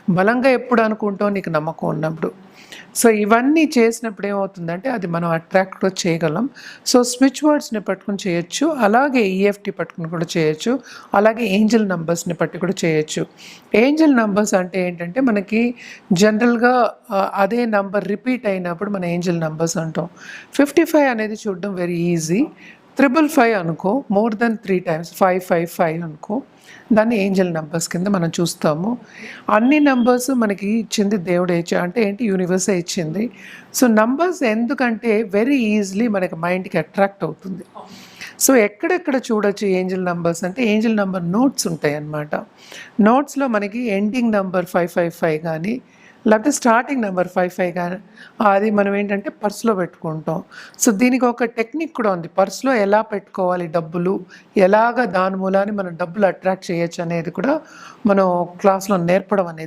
బలంగా ఎప్పుడు అనుకుంటావు నీకు నమ్మకం ఉన్నప్పుడు. సో ఇవన్నీ చేసినప్పుడు ఏమవుతుందంటే అది మనం అట్రాక్ట్ కూడా చేయగలం. సో స్విచ్ వర్డ్స్‌ని పట్టుకొని చేయొచ్చు. అలాగే ఈఎఫ్‌టీ పట్టుకొని కూడా చేయొచ్చు. అలాగే ఏంజెల్ నంబర్స్‌ని పట్టి కూడా చేయొచ్చు. ఏంజెల్ నంబర్స్ అంటే ఏంటంటే మనకి జనరల్‌గా అదే నంబర్ రిపీట్ అయినప్పుడు మనం ఏంజెల్ నంబర్స్ అంటాం. 55 అనేది చూడడం వెరీ ఈజీ. 555 అనుకో, మోర్ దెన్ 3 టైమ్స్ 555 అనుకో, దాన్ని ఏంజెల్ నంబర్స్ కింద మనం చూస్తాము. అన్ని నంబర్స్ మనకి ఇచ్చింది దేవుడే అంటే ఏంటి యూనివర్సే ఇచ్చింది. సో నంబర్స్ ఎందుకంటే వెరీ ఈజీలీ మనకి మైండ్‌కి అట్రాక్ట్ అవుతుంది. సో ఎక్కడెక్కడ చూడొచ్చు ఏంజెల్ నంబర్స్ అంటే ఏంజెల్ నంబర్ నోట్స్ ఉంటాయన్నమాట. నోట్స్‌లో మనకి ఎండింగ్ నంబర్ 555 కానీ లేకపోతే స్టార్టింగ్ నెంబర్ 55 కానీ అది మనం ఏంటంటే పర్స్‌లో పెట్టుకుంటాం. సో దీనికి ఒక టెక్నిక్ కూడా ఉంది. పర్స్‌లో ఎలా పెట్టుకోవాలి డబ్బులు, ఎలాగ దాని మూలాన మనం డబ్బులు అట్రాక్ట్ చేయొచ్చు అనేది కూడా మనం క్లాస్‌లో నేర్పడం అనేది